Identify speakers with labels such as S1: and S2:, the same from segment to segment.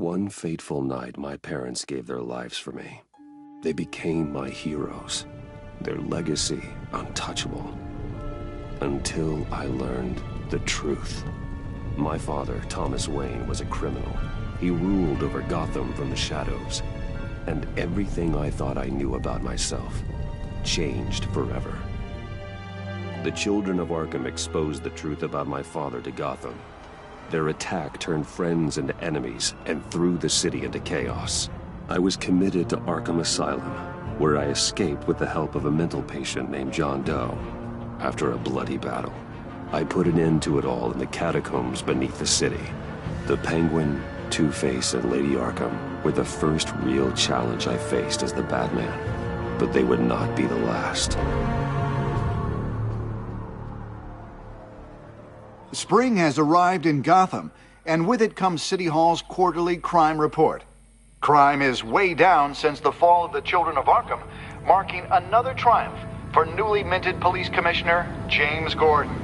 S1: One fateful night, my parents gave their lives for me. They became my heroes, their legacy untouchable. Until I learned the truth. My father, Thomas Wayne, was a criminal. He ruled over Gotham from the shadows. And everything I thought I knew about myself changed forever. The children of Arkham exposed the truth about my father to Gotham. Their attack turned friends into enemies and threw the city into chaos. I was committed to Arkham Asylum, where I escaped with the help of a mental patient named John Doe. After a bloody battle, I put an end to it all in the catacombs beneath the city. The Penguin, Two-Face, and Lady Arkham were the first real challenge I faced as the Batman, but they would not be the last.
S2: Spring has arrived in Gotham, and with it comes City Hall's quarterly crime report. Crime is way down since the fall of the Children of Arkham, marking another triumph for newly minted Police Commissioner James Gordon.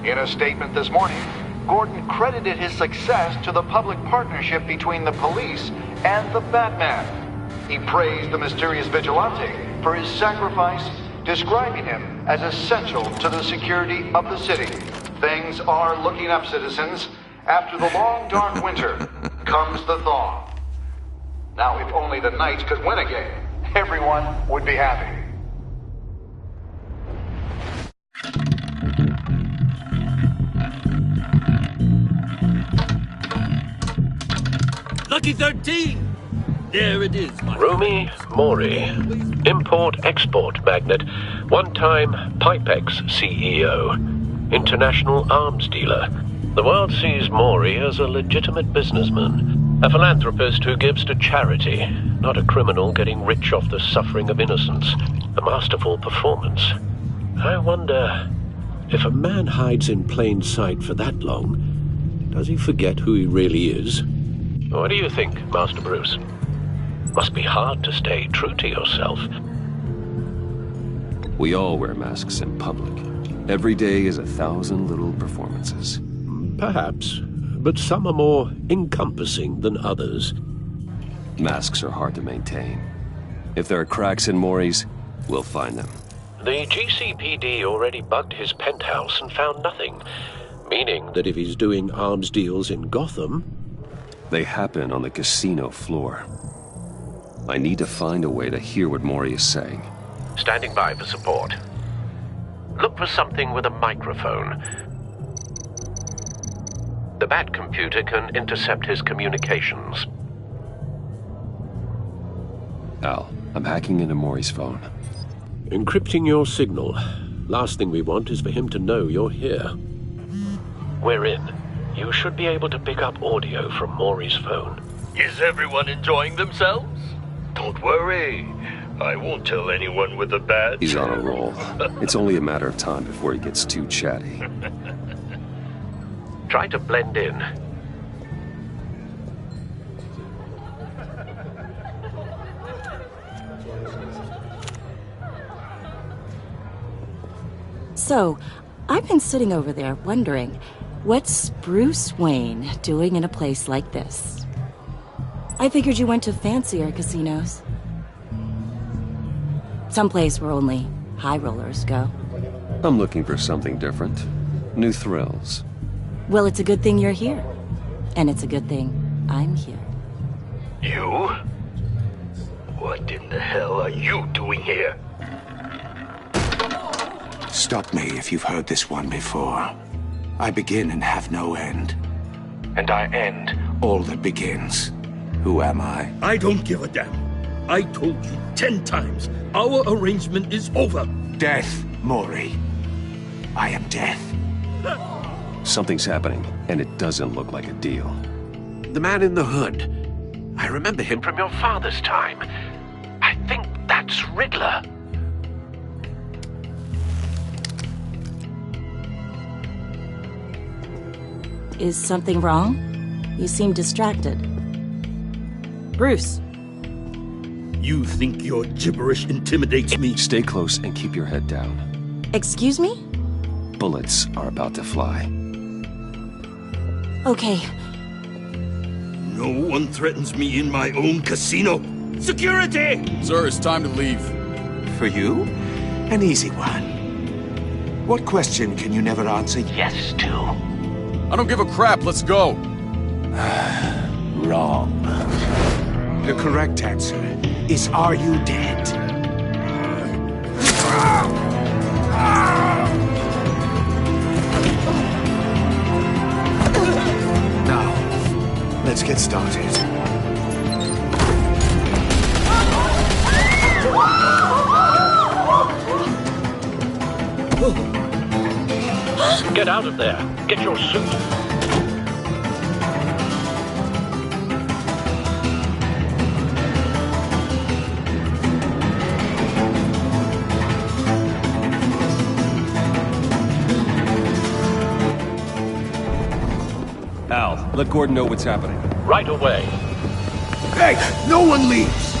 S2: In a statement this morning, Gordon credited his success to the public partnership between the police and the Batman. He praised the mysterious vigilante for his sacrifice, describing him as essential to the security of the city. Things are looking up, citizens. After the long, dark winter comes the thaw. Now, if only the Knights could win again, everyone would be happy.
S3: Lucky 13! There it is, my
S4: Rumi Mori, import-export magnate, one-time Pipex CEO, international arms dealer. The world sees Mori as a legitimate businessman, a philanthropist who gives to charity, not a criminal getting rich off the suffering of innocence. A masterful performance. I wonder, if a man hides in plain sight for that long, does he forget who he really is? What do you think, Master Bruce? Must be hard to stay true to yourself.
S1: We all wear masks in public. Every day is 1,000 little performances.
S4: Perhaps, but some are more encompassing than others.
S1: Masks are hard to maintain. If there are cracks in Mori's, we'll find them.
S4: The GCPD already bugged his penthouse and found nothing, meaning that if he's doing arms deals in Gotham...
S1: They happen on the casino floor. I need to find a way to hear what Mori is saying.
S4: Standing by for support. Look for something with a microphone. The Bat computer can intercept his communications.
S1: Al, I'm hacking into Mori's phone.
S4: Encrypting your signal. Last thing we want is for him to know you're here. We're in. You should be able to pick up audio from Mori's phone.
S3: Is everyone enjoying themselves? Don't worry. I won't tell anyone with a badge.
S1: He's on a roll. It's only a matter of time before he gets too chatty.
S4: Try to blend in.
S5: So, I've been sitting over there wondering, what's Bruce Wayne doing in a place like this? I figured you went to fancier casinos. Someplace where only high rollers go.
S1: I'm looking for something different. New thrills.
S5: Well, it's a good thing you're here. And it's a good thing I'm here.
S3: You? What in the hell are you doing here?
S6: Stop me if you've heard this one before. I begin and have no end. And I end all that begins. Who am I?
S3: I don't give a damn. I told you 10 times. Our arrangement is over.
S6: Death, Mori. I am death.
S1: Something's happening, and it doesn't look like a deal.
S4: The man in the hood. I remember him from your father's time. I think that's Riddler.
S5: Is something wrong? You seem distracted. Bruce.
S3: You think your gibberish intimidates me?
S1: Stay close and keep your head down.
S5: Excuse me?
S1: Bullets are about to fly.
S5: Okay.
S3: No one threatens me in my own casino. Security!
S7: Sir, it's time to leave.
S6: For you, an easy one. What question can you never answer yes to?
S7: I don't give a crap, let's go.
S6: Wrong. The correct answer is, are you dead? Now, let's get started.
S4: Get out of there. Get your suit.
S1: Al, let Gordon know what's happening.
S4: Right away.
S6: Hey, no one leaves!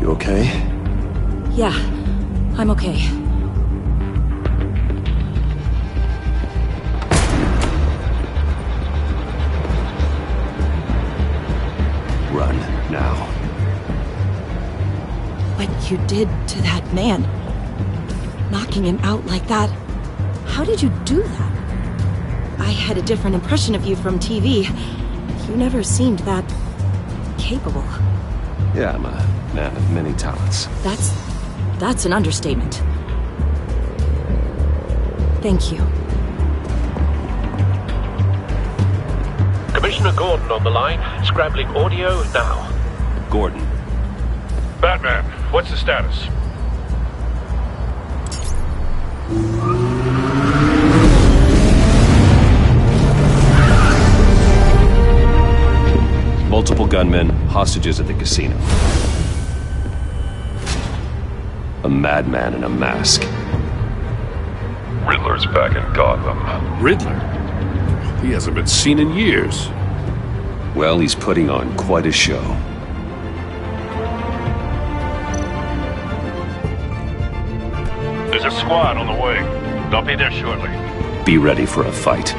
S1: You okay?
S5: Yeah, I'm okay.
S1: Run, now.
S5: What you did to that man, knocking him out like that, how did you do that? I had a different impression of you from TV. You never seemed that capable.
S1: Yeah, I'm a man of many talents.
S5: That's an understatement. Thank you.
S4: Commissioner Gordon on the line. Scrambling audio now.
S1: Gordon.
S3: Batman, what's the status?
S1: Multiple gunmen, hostages at the casino. A madman in a mask.
S3: Riddler's back in Gotham.
S8: Riddler? He hasn't been seen in years.
S1: Well, he's putting on quite a show.
S3: There's a squad on the way. They'll be there shortly.
S1: Be ready for a fight.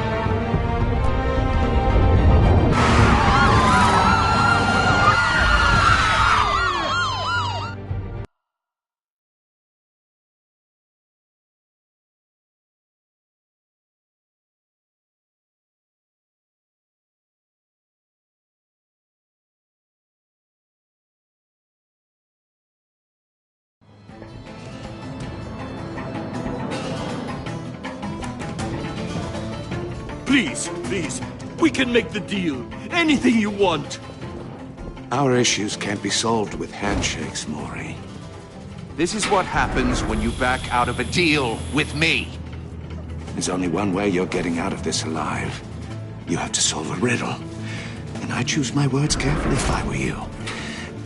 S3: Please, we can make the deal. Anything you want.
S6: Our issues can't be solved with handshakes, Maury.
S9: This is what happens when you back out of a deal with me.
S6: There's only one way you're getting out of this alive. You have to solve a riddle. And I choose my words carefully if I were you.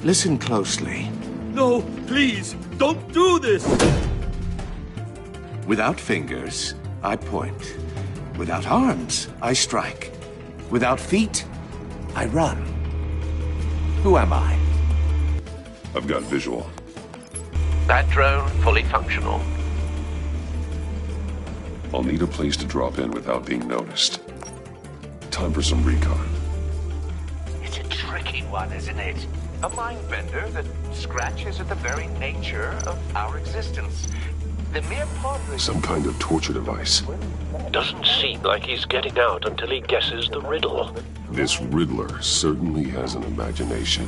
S6: Listen closely.
S3: No, please, don't do this.
S6: Without fingers, I point. Without arms, I strike. Without feet, I run. Who am I?
S8: I've got visual.
S4: That drone fully functional.
S8: I'll need a place to drop in without being noticed. Time for some recon.
S9: It's a tricky one, isn't it? A mind bender that scratches at the very nature of our existence. The mere pondering...
S8: Some kind of torture device.
S4: Doesn't seem like he's getting out until he guesses the riddle.
S8: This Riddler certainly has an imagination.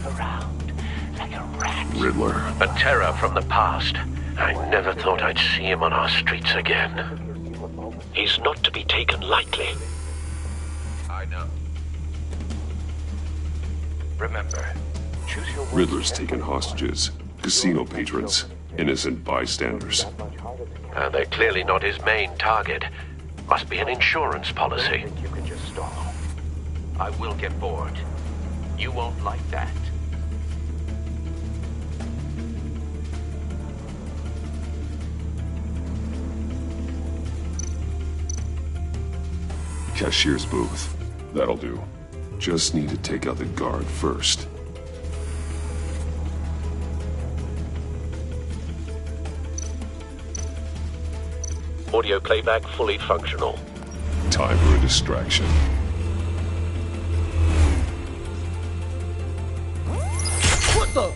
S9: around like a rat.
S8: Riddler.
S4: A terror from the past. I never thought I'd see him on our streets again. He's not to be taken lightly.
S9: I know. Remember, choose your words.
S8: Riddler's taken hostages, casino patrons, innocent bystanders.
S4: They're clearly not his main target. Must be an insurance policy.
S9: You can just stall. I will get bored. You won't like that.
S8: Cashier's booth. That'll do. Just need to take out the guard first.
S4: Audio playback fully functional.
S8: Time for a distraction.
S7: What the?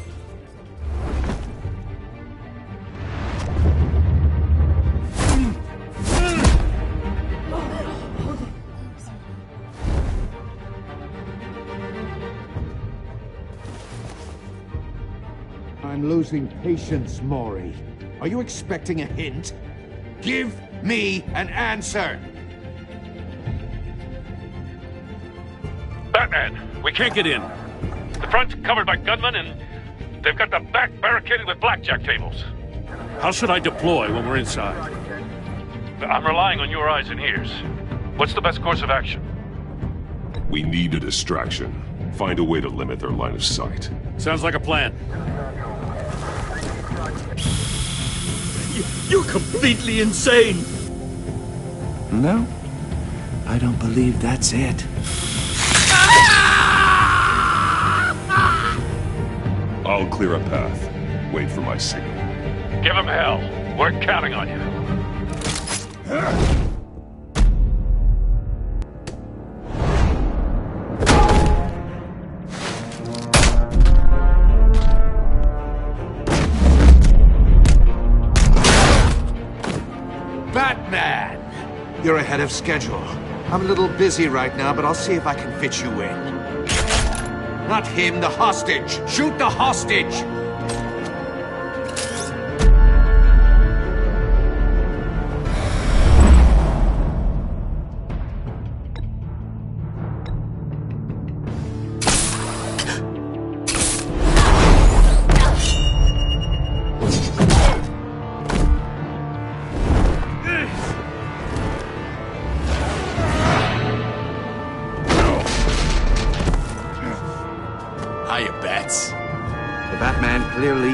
S6: I'm losing patience, Maury. Are you expecting a hint? Give me an answer!
S10: Batman, we can't get in. The front's covered by gunmen, and they've got the back barricaded with blackjack tables. How should I deploy when we're inside? I'm relying on your eyes and ears. What's the best course of action?
S8: We need a distraction. Find a way to limit their line of sight.
S10: Sounds like a plan. You're completely insane!
S6: No, I don't believe that's it.
S8: I'll clear a path. Wait for my signal.
S10: Give him hell. We're counting on you.
S6: Batman! You're ahead of schedule. I'm a little busy right now, but I'll see if I can fit you in. Not him, the hostage! Shoot the hostage!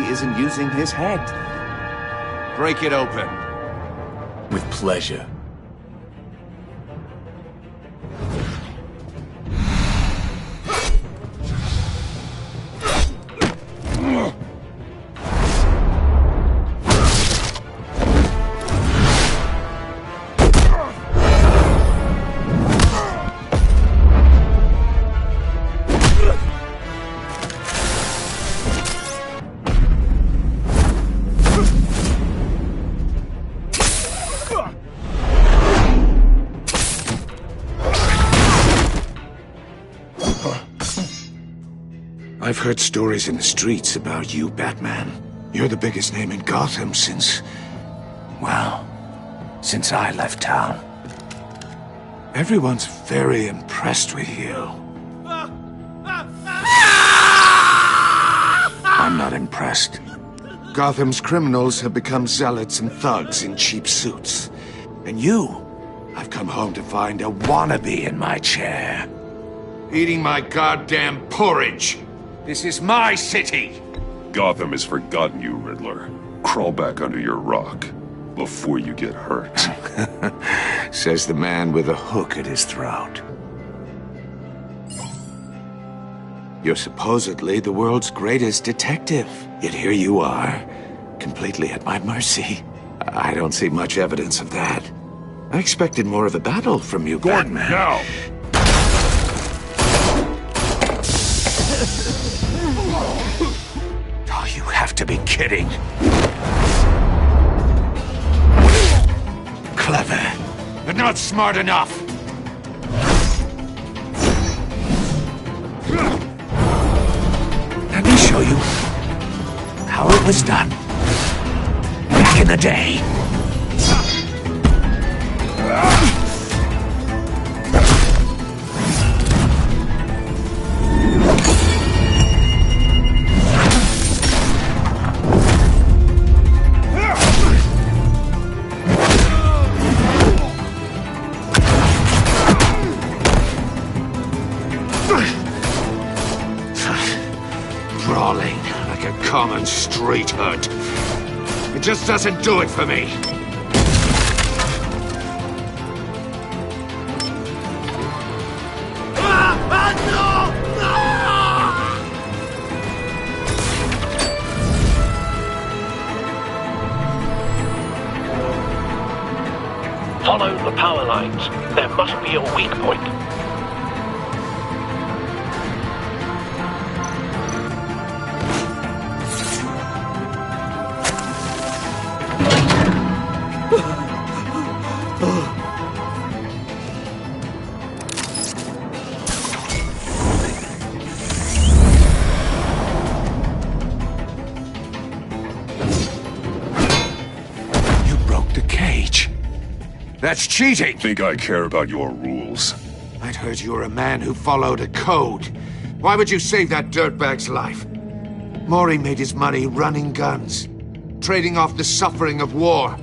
S6: Isn't using his head. Break it open.
S7: With pleasure.
S6: I've heard stories in the streets about you, Batman. You're the biggest name in Gotham since... well, since I left town. Everyone's very impressed with you. I'm not impressed. Gotham's criminals have become zealots and thugs in cheap suits. And you, I've come home to find a wannabe in my chair. Eating my goddamn porridge. This is my city!
S8: Gotham has forgotten you, Riddler. Crawl back under your rock before you get hurt.
S6: Says the man with a hook at his throat. You're supposedly the world's greatest detective. Yet here you are, completely at my mercy. I don't see much evidence of that. I expected more of a battle from you,
S8: Gordon,
S6: Batman.
S8: now!
S6: Oh, you have to be kidding. Clever, but not smart enough. Let me show you how it was done back in the day. Brawling like a common street hood. It just doesn't do it for me.
S4: Follow the power lines. There must be a weak point.
S6: That's cheating!
S8: Think I care about your rules?
S6: I'd heard you were a man who followed a code. Why would you save that dirtbag's life? Maury made his money running guns, trading off the suffering of war.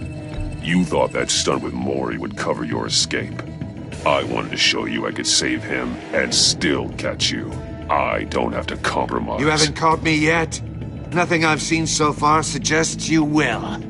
S8: You thought that stunt with Maury would cover your escape. I wanted to show you I could save him and still catch you. I don't have to compromise.
S6: You haven't caught me yet? Nothing I've seen so far suggests you will.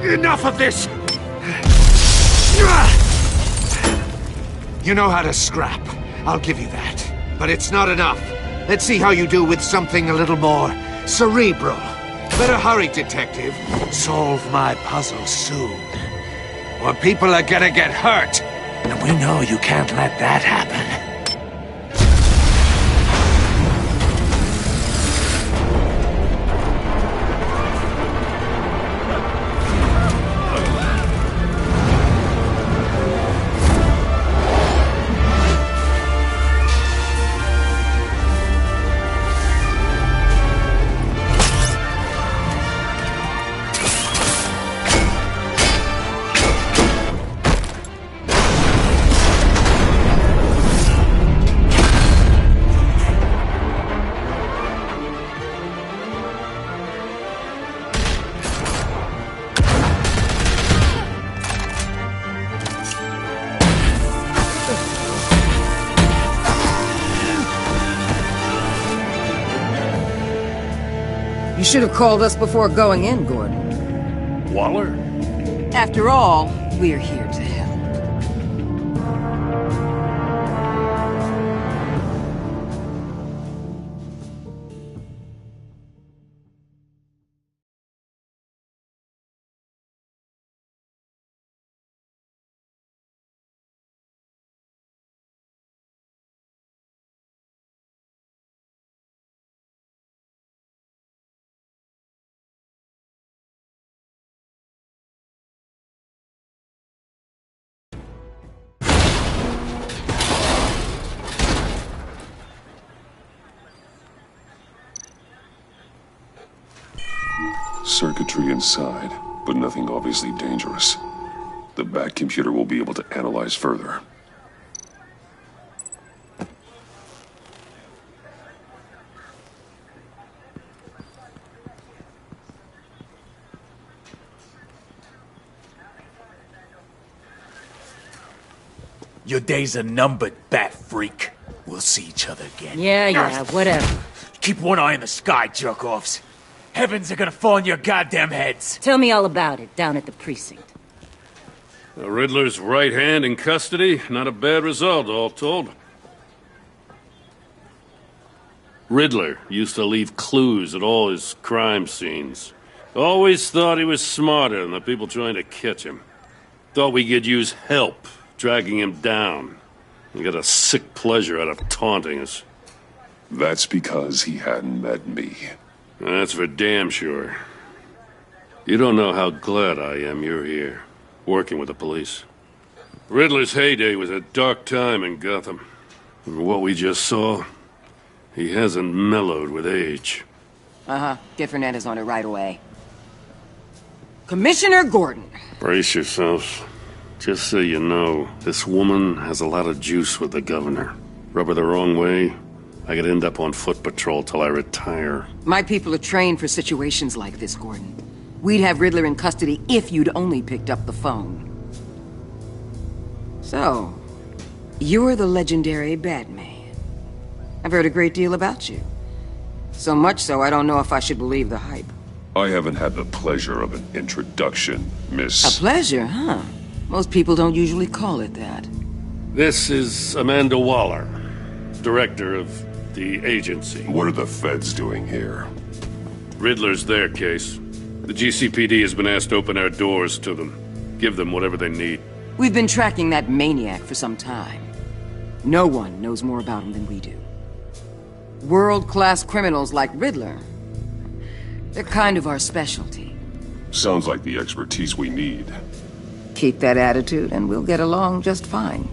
S6: Enough of this! You know how to scrap. I'll give you that. But it's not enough. Let's see how you do with something a little more cerebral. Better hurry, detective. Solve my puzzle soon. Or people are gonna get hurt. And we know you can't let that happen.
S11: You should have called us before going in, Gordon.
S10: Waller?
S11: After all, we're here to help.
S8: Circuitry inside, but nothing obviously dangerous. The back computer will be able to analyze further.
S7: Your days are numbered, bat freak. We'll see each other again.
S11: Yeah, whatever.
S7: Keep one eye in the sky, jerk-offs. Heavens are gonna fall on your goddamn heads.
S11: Tell me all about it down at the precinct.
S10: The Riddler's right hand in custody. Not a bad result, all told. Riddler used to leave clues at all his crime scenes. Always thought he was smarter than the people trying to catch him. Thought we could use help dragging him down. He got a sick pleasure out of taunting us.
S8: That's because he hadn't met me.
S10: That's for damn sure. You don't know how glad I am you're here, working with the police. Riddler's heyday was a dark time in Gotham. And what we just saw, he hasn't mellowed with age.
S11: Get Fernandez on it right away. Commissioner Gordon.
S10: Brace yourselves. Just so you know, this woman has a lot of juice with the governor. Rub her the wrong way, I could end up on foot patrol till I retire.
S11: My people are trained for situations like this, Gordon. We'd have Riddler in custody if you'd only picked up the phone. So, you're the legendary Batman. I've heard a great deal about you. So much so, I don't know if I should believe the hype.
S8: I haven't had the pleasure of an introduction, Miss...
S11: A pleasure, huh? Most people don't usually call it that.
S10: This is Amanda Waller, director of the agency.
S8: What are the feds doing here?
S10: Riddler's their case. The GCPD has been asked to open our doors to them. Give them whatever they need.
S11: We've been tracking that maniac for some time. No one knows more about him than we do. World-class criminals like Riddler. They're kind of our specialty.
S8: Sounds like the expertise we need.
S11: Keep that attitude and we'll get along just fine.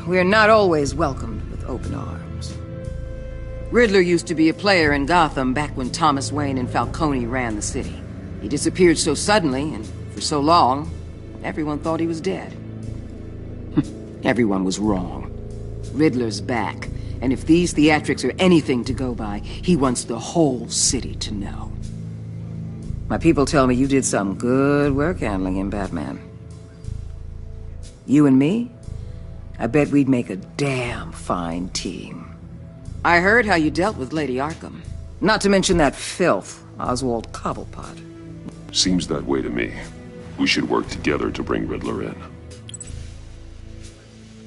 S11: We're not always welcomed with open arms. Riddler used to be a player in Gotham back when Thomas Wayne and Falcone ran the city. He disappeared so suddenly and for so long, everyone thought he was dead. Everyone was wrong. Riddler's back, and if these theatrics are anything to go by, he wants the whole city to know. My people tell me you did some good work handling him, Batman. You and me? I bet we'd make a damn fine team. I heard how you dealt with Lady Arkham. Not to mention that filth, Oswald Cobblepot.
S8: Seems that way to me. We should work together to bring Riddler in.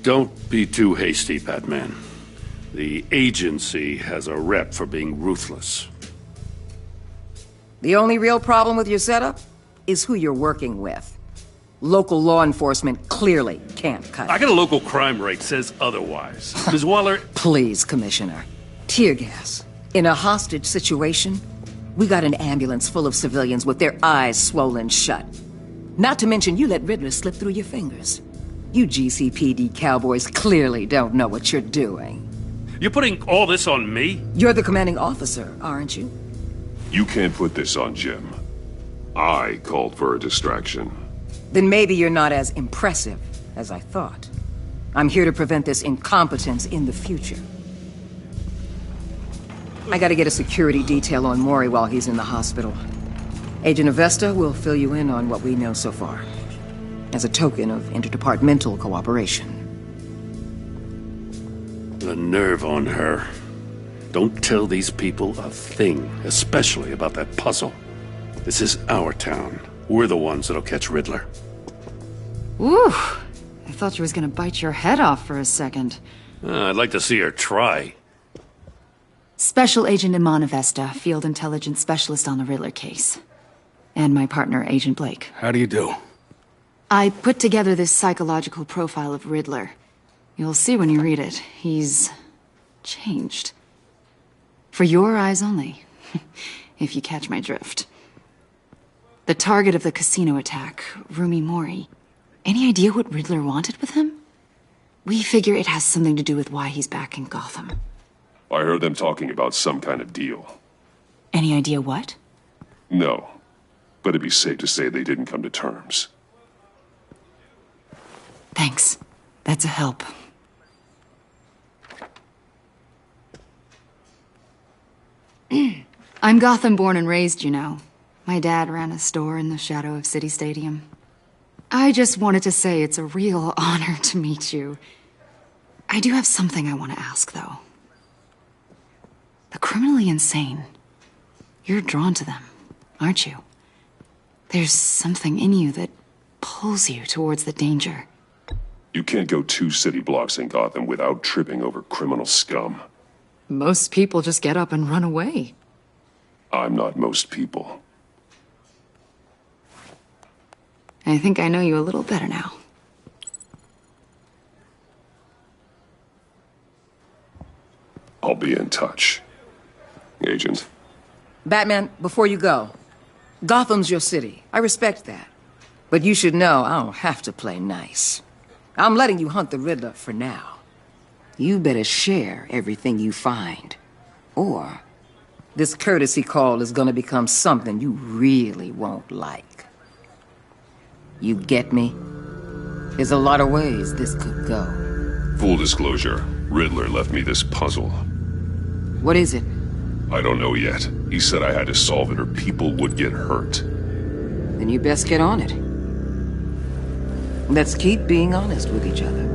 S10: Don't be too hasty, Batman. The agency has a rep for being ruthless.
S11: The only real problem with your setup is who you're working with. Local law enforcement clearly can't cut it.
S10: I got a local crime rate says otherwise. Ms. Waller...
S11: Please, Commissioner. Tear gas. In a hostage situation, we got an ambulance full of civilians with their eyes swollen shut. Not to mention you let Riddler slip through your fingers. You GCPD cowboys clearly don't know what you're doing.
S10: You're putting all this on me?
S11: You're the commanding officer, aren't you?
S8: You can't put this on Jim. I called for a distraction.
S11: Then maybe you're not as impressive as I thought. I'm here to prevent this incompetence in the future. I gotta get a security detail on Mori while he's in the hospital. Agent Avesta will fill you in on what we know so far, as a token of interdepartmental cooperation.
S10: The nerve on her. Don't tell these people a thing, especially about that puzzle. This is our town. We're the ones that'll catch Riddler.
S12: Ooh, I thought you was gonna bite your head off for a second.
S10: I'd like to see her try.
S12: Special Agent Iman Avesta, Field Intelligence Specialist on the Riddler case. And my partner, Agent Blake.
S13: How do you do?
S12: I put together this psychological profile of Riddler. You'll see when you read it. He's changed. For your eyes only, if you catch my drift. The target of the casino attack, Rumi Mori. Any idea what Riddler wanted with him? We figure it has something to do with why he's back in Gotham.
S8: I heard them talking about some kind of deal.
S12: Any idea what?
S8: No, but it'd be safe to say they didn't come to terms.
S12: Thanks. That's a help. I'm Gotham born and raised, you know. My dad ran a store in the shadow of City Stadium. I just wanted to say it's a real honor to meet you. I do have something I want to ask, though. The criminally insane. You're drawn to them, aren't you? There's something in you that pulls you towards the danger.
S8: You can't go 2 city blocks in Gotham without tripping over criminal scum.
S12: Most people just get up and run away.
S8: I'm not most people.
S12: I think I know you a little better now.
S8: I'll be in touch. Agent.
S11: Batman, before you go, Gotham's your city. I respect that. But you should know I don't have to play nice. I'm letting you hunt the Riddler for now. You better share everything you find. Or this courtesy call is gonna become something you really won't like. You get me? There's a lot of ways this could go.
S8: Full disclosure, Riddler left me this puzzle.
S11: What is it?
S8: I don't know yet. He said I had to solve it or people would get hurt.
S11: Then you best get on it. Let's keep being honest with each other.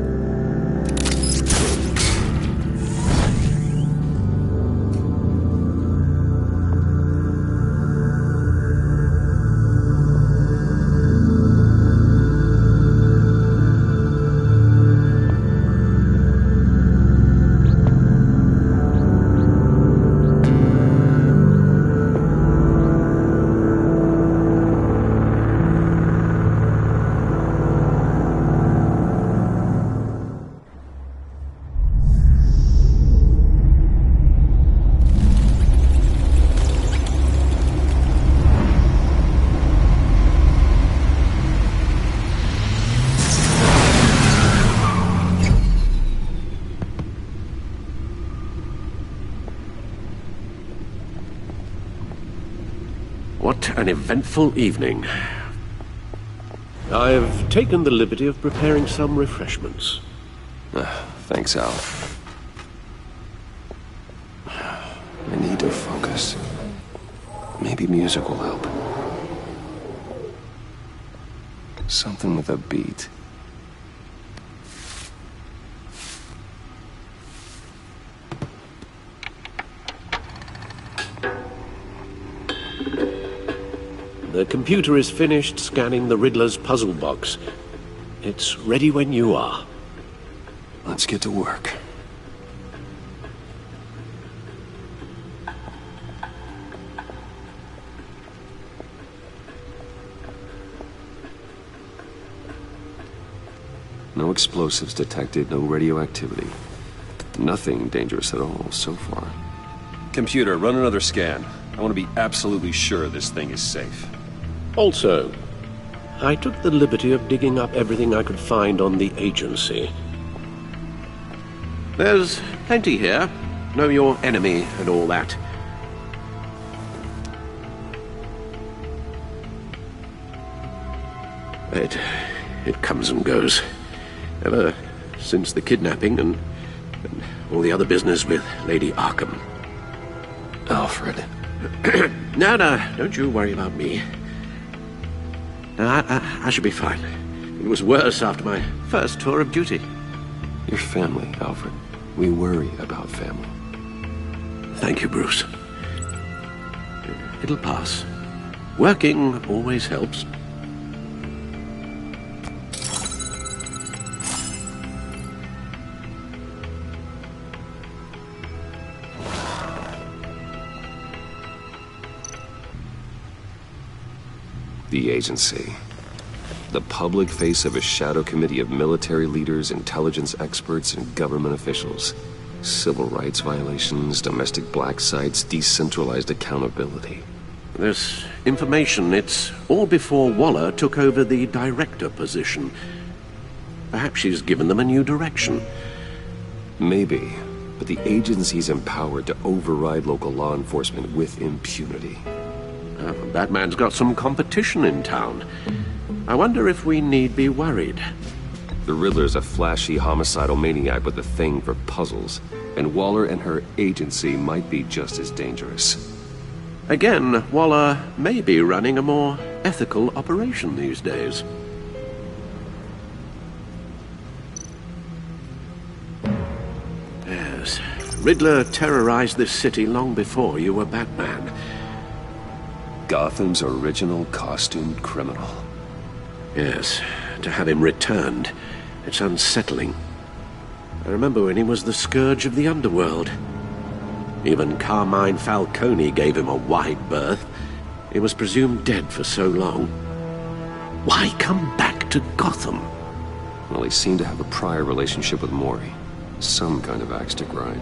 S4: What an eventful evening. I've taken the liberty of preparing some refreshments.
S1: Thanks, Al. I need to focus. Maybe music will help. Something with a beat.
S4: The computer is finished scanning the Riddler's puzzle box. It's ready when you are.
S1: Let's get to work. No explosives detected, no radioactivity. Nothing dangerous at all so far.
S13: Computer, run another scan. I want to be absolutely sure this thing is safe.
S4: Also, I took the liberty of digging up everything I could find on the agency. There's plenty here. Know your enemy and all that. It comes and goes. Ever since the kidnapping and all the other business with Lady Arkham.
S1: Alfred.
S4: No, don't you worry about me. No, I should be fine. It was worse after my first tour of duty.
S1: Your family, Alfred. We worry about family.
S4: Thank you, Bruce. It'll pass. Working always helps.
S1: The agency. The public face of a shadow committee of military leaders, intelligence experts, and government officials. Civil rights violations, domestic black sites, decentralized accountability.
S4: This information, it's all before Waller took over the director position. Perhaps she's given them a new direction.
S1: Maybe, but the agency's empowered to override local law enforcement with impunity.
S4: Batman's got some competition in town. I wonder if we need be worried.
S1: The Riddler's a flashy, homicidal maniac with a thing for puzzles, and Waller and her agency might be just as dangerous.
S4: Again, Waller may be running a more ethical operation these days. Yes, Riddler terrorized this city long before you were Batman.
S1: Gotham's original costumed criminal.
S4: Yes, to have him returned, it's unsettling. I remember when he was the scourge of the underworld. Even Carmine Falcone gave him a wide berth. He was presumed dead for so long. Why come back to Gotham?
S1: Well, he seemed to have a prior relationship with Mori. Some kind of axe to grind.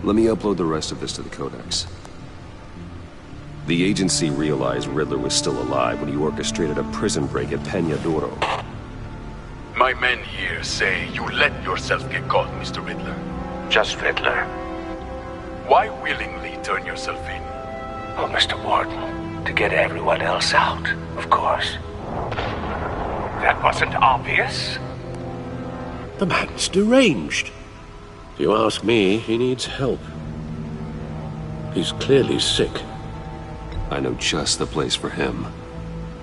S1: Let me upload the rest of this to the Codex. The agency realized Riddler was still alive when he orchestrated a prison break at Peñadoro.
S14: My men here say you let yourself get caught, Mr. Riddler.
S9: Just Riddler.
S14: Why willingly turn yourself in?
S9: Oh, Mr. Warden, to get everyone else out, of course. That wasn't obvious.
S4: The man's deranged. If you ask me, he needs help. He's clearly sick.
S1: I know just the place for him.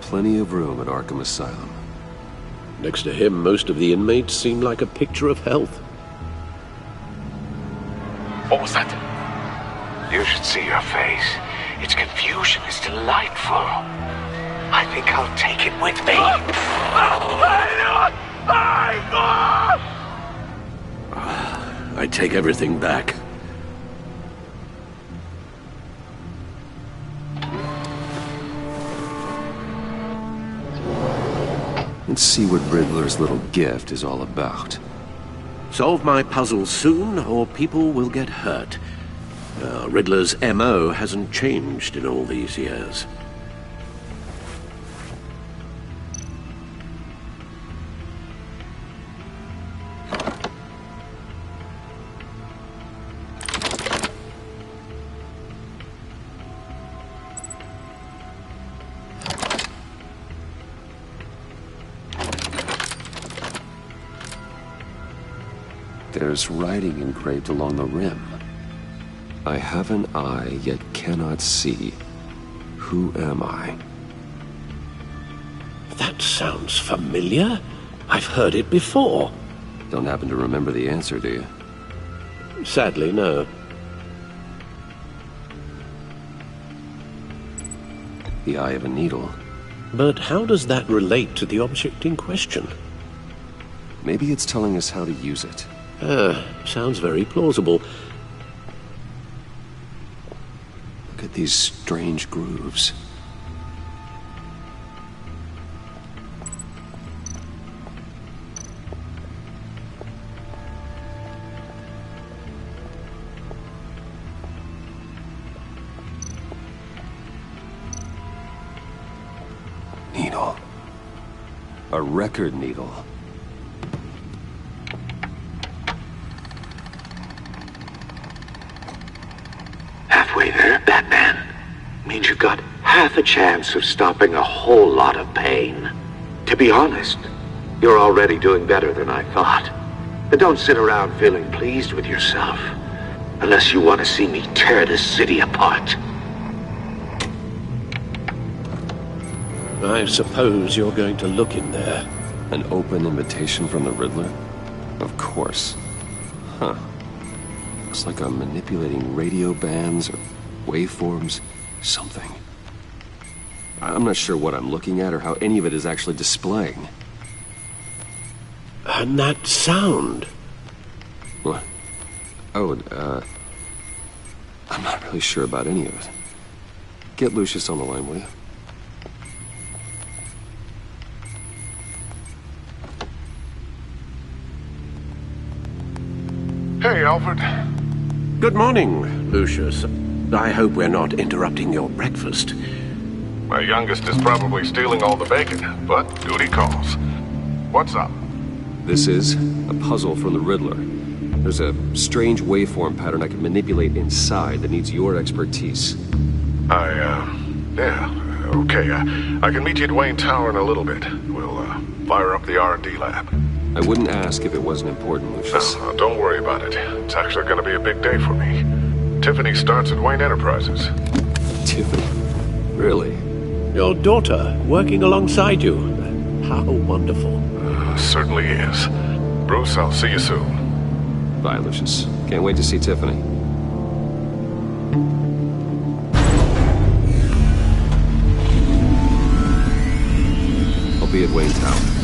S1: Plenty of room at Arkham Asylum.
S4: Next to him, most of the inmates seem like a picture of health.
S9: What was that? You should see your face. Its confusion is delightful. I think I'll take it with me.
S4: I take everything back.
S1: Let's see what Riddler's little gift is all about.
S4: Solve my puzzle soon, or people will get hurt. Riddler's MO hasn't changed in all these years.
S1: There's writing engraved along the rim. I have an eye, yet cannot see. Who am I?
S4: That sounds familiar. I've heard it before.
S1: Don't happen to remember the answer, do you?
S4: Sadly, no.
S1: The eye of a needle.
S4: But how does that relate to the object in question?
S1: Maybe it's telling us how to use it.
S4: Sounds very plausible.
S1: Look at these strange grooves. Needle. A record needle.
S15: Halfway there, Batman. Means you've got half a chance of stopping a whole lot of pain. To be honest, you're already doing better than I thought. But don't sit around feeling pleased with yourself. Unless you want to see me tear this city apart.
S4: I suppose you're going to look in there.
S1: An open invitation from the Riddler? Of course. Huh. Looks like I'm manipulating radio bands or waveforms, something. I'm not sure what I'm looking at or how any of it is actually displaying.
S4: And that sound?
S1: What? Oh, I'm not really sure about any of it. Get Lucius on the line, will you?
S16: Hey, Alfred.
S4: Good morning, Lucius. I hope we're not interrupting your breakfast.
S16: My youngest is probably stealing all the bacon, but duty calls. What's up?
S1: This is a puzzle from the Riddler. There's a strange waveform pattern I can manipulate inside that needs your expertise.
S16: Yeah, okay. I can meet you at Wayne Tower in a little bit. We'll, fire up the R&D lab.
S1: I wouldn't ask if it wasn't important, Lucius.
S16: No, don't worry about it. It's actually gonna be a big day for me. Tiffany starts at Wayne Enterprises.
S1: Tiffany? Really?
S4: Your daughter, working alongside you. How wonderful.
S16: Certainly is. Bruce, I'll see you soon.
S1: Bye, Lucius. Can't wait to see Tiffany. I'll be at Wayne Tower.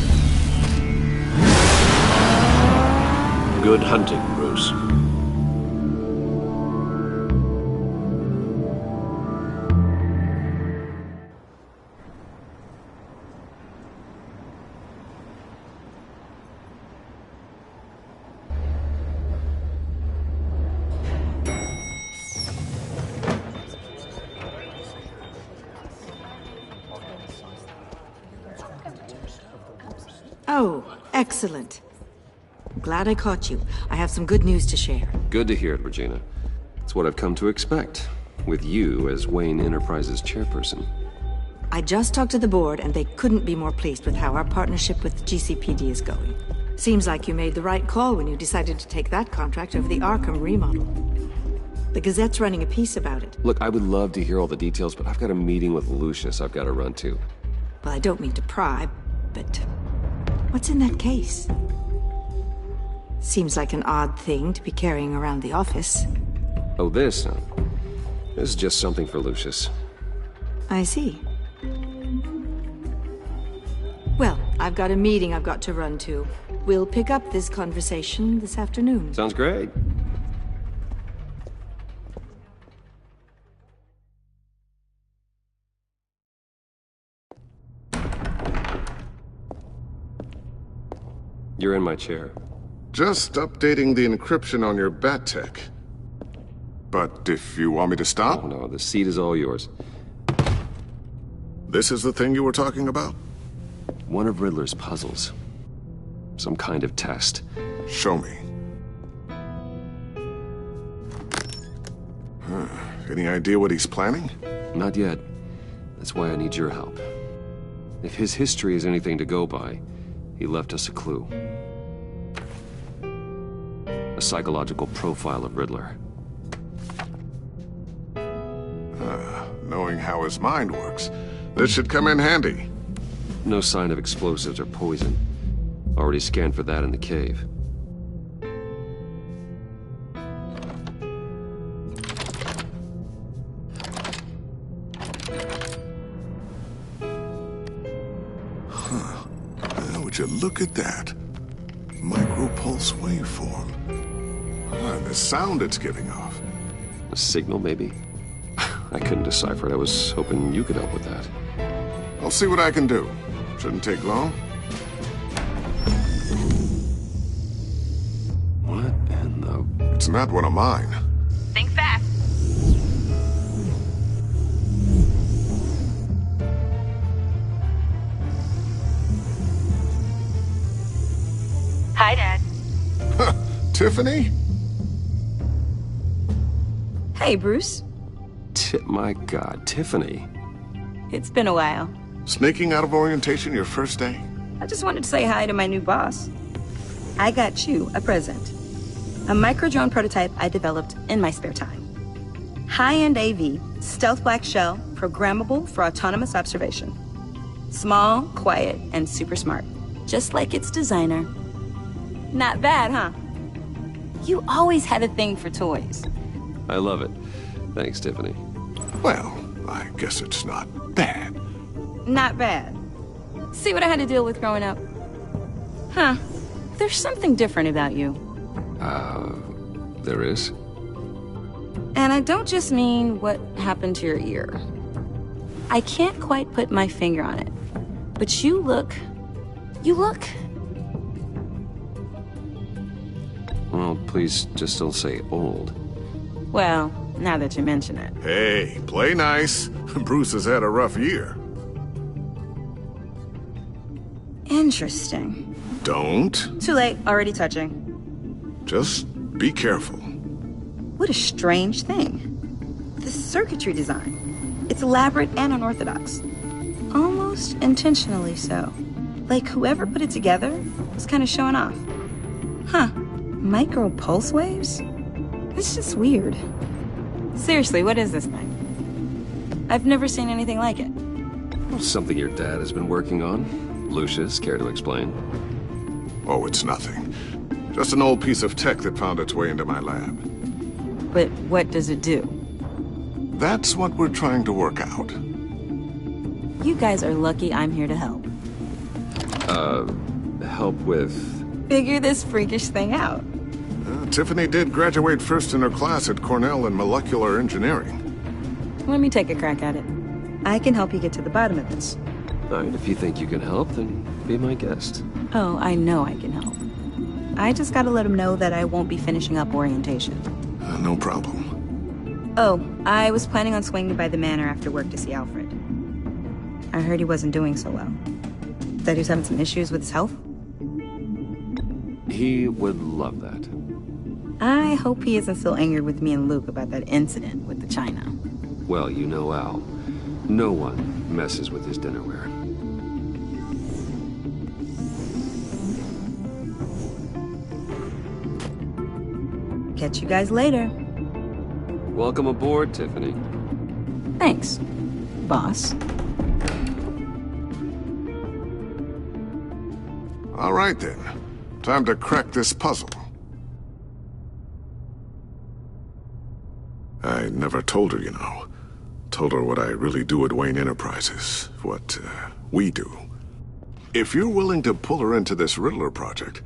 S4: Good hunting, Bruce.
S17: Oh, excellent. Glad I caught you. I have some good news to share.
S1: Good to hear it, Regina. It's what I've come to expect, with you as Wayne Enterprises chairperson.
S17: I just talked to the board, and they couldn't be more pleased with how our partnership with GCPD is going. Seems like you made the right call when you decided to take that contract over the Arkham remodel. The Gazette's running a piece about it.
S13: Look, I would love to hear all the details, but I've got a meeting with Lucius I've got to run to.
S17: Well, I don't mean to pry, but what's in that case? Seems like an odd thing to be carrying around the office.
S13: Oh, this? No. This is just something for Lucius.
S17: I see. Well, I've got a meeting I've got to run to. We'll pick up this conversation this afternoon.
S13: Sounds great. You're in my chair.
S16: Just updating the encryption on your bat tech. But if you want me to stop?
S13: Oh, no, the seat is all yours.
S16: This is the thing you were talking about?
S13: One of Riddler's puzzles. Some kind of test.
S16: Show me. Any idea what he's planning?
S13: Not yet. That's why I need your help. If his history is anything to go by, he left us a clue. A psychological profile of Riddler.
S16: Knowing how his mind works, this should come in handy.
S13: No sign of explosives or poison. Already scanned for that in the cave.
S16: Would you look at that? Micropulse waveform. The sound it's giving off.
S13: A signal, maybe? I couldn't decipher it. I was hoping you could help with that.
S16: I'll see what I can do. Shouldn't take long.
S13: What in the...
S16: It's not one of mine.
S18: Think fast. Hi, Dad.
S16: Tiffany?
S5: Hey, Bruce.
S13: My God, Tiffany.
S5: It's been a while.
S16: Sneaking out of orientation your first day?
S5: I just wanted to say hi to my new boss. I got you a present. A micro-drone prototype I developed in my spare time. High-end AV, stealth black shell, programmable for autonomous observation. Small, quiet, and super smart. Just like its designer. Not bad, huh? You always had a thing for toys.
S13: I love it. Thanks, Tiffany.
S16: Well, I guess it's not bad.
S5: Not bad. See what I had to deal with growing up? Huh. There's something different about you.
S13: There is?
S5: And I don't just mean what happened to your ear. I can't quite put my finger on it. But you look...
S13: Well, please just don't say old.
S5: Well, now that you mention it.
S16: Hey, play nice. Bruce has had a rough year.
S5: Interesting.
S16: Don't.
S5: Too late, already touching.
S16: Just be careful.
S5: What a strange thing. The circuitry design. It's elaborate and unorthodox. Almost intentionally so. Like whoever put it together was kind of showing off. Huh. Micro pulse waves? It's just weird. Seriously, what is this thing? I've never seen anything like it.
S13: Something your dad has been working on. Lucius, care to explain?
S16: Oh, it's nothing. Just an old piece of tech that found its way into my lab.
S5: But what does it do?
S16: That's what we're trying to work out.
S5: You guys are lucky I'm here to help.
S13: Help with...
S5: Figure this freakish thing out.
S16: Tiffany did graduate first in her class at Cornell in molecular engineering.
S5: Let me take a crack at it. I can help you get to the bottom of this.
S13: All right, if you think you can help, then be my guest.
S5: Oh, I know I can help. I just gotta let him know that I won't be finishing up orientation.
S16: No problem.
S5: Oh, I was planning on swinging by the manor after work to see Alfred. I heard he wasn't doing so well. That he was having some issues with his health?
S13: He would love that.
S5: I hope he isn't still angered with me and Luke about that incident with the China.
S13: Well, you know Al. No one messes with his dinnerware.
S5: Catch you guys later.
S13: Welcome aboard, Tiffany.
S5: Thanks, boss.
S16: All right, then. Time to crack this puzzle. I never told her, you know. Told her what I really do at Wayne Enterprises. What, we do. If you're willing to pull her into this Riddler project,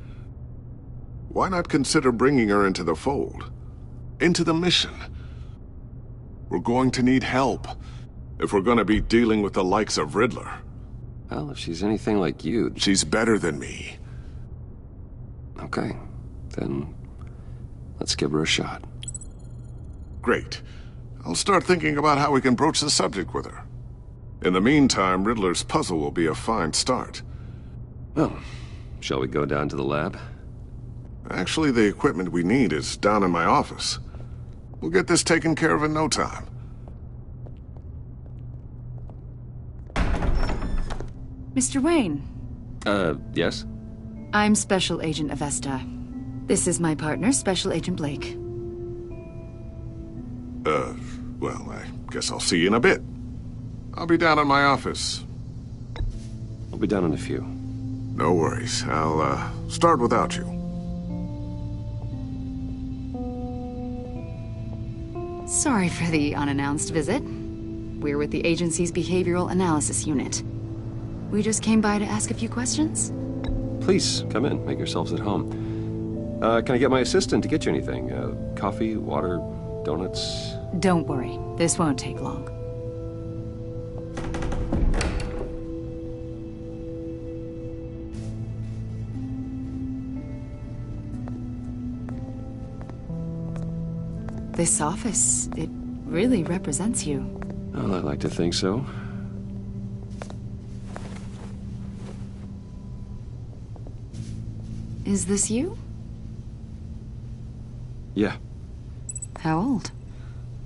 S16: why not consider bringing her into the fold? Into the mission? We're going to need help if we're going to be dealing with the likes of Riddler.
S13: Well, if she's anything like you...
S16: She's better than me.
S13: Okay, then let's give her a shot.
S16: Great. I'll start thinking about how we can broach the subject with her. In the meantime, Riddler's puzzle will be a fine start.
S13: Well, shall we go down to the lab?
S16: Actually, the equipment we need is down in my office. We'll get this taken care of in no time.
S12: Mr. Wayne.
S13: Yes?
S12: I'm Special Agent Avesta. This is my partner, Special Agent Blake.
S16: Well, I guess I'll see you in a bit. I'll be down in my office.
S13: I'll be down in a few.
S16: No worries. I'll, start without you.
S12: Sorry for the unannounced visit. We're with the agency's behavioral analysis unit. We just came by to ask a few questions.
S13: Please, come in. Make yourselves at home. Can I get my assistant to get you anything? Coffee, water, donuts?
S12: Don't worry. This won't take long. This office, it really represents you.
S13: Well, I'd like to think so.
S12: Is this you?
S13: Yeah.
S12: How old?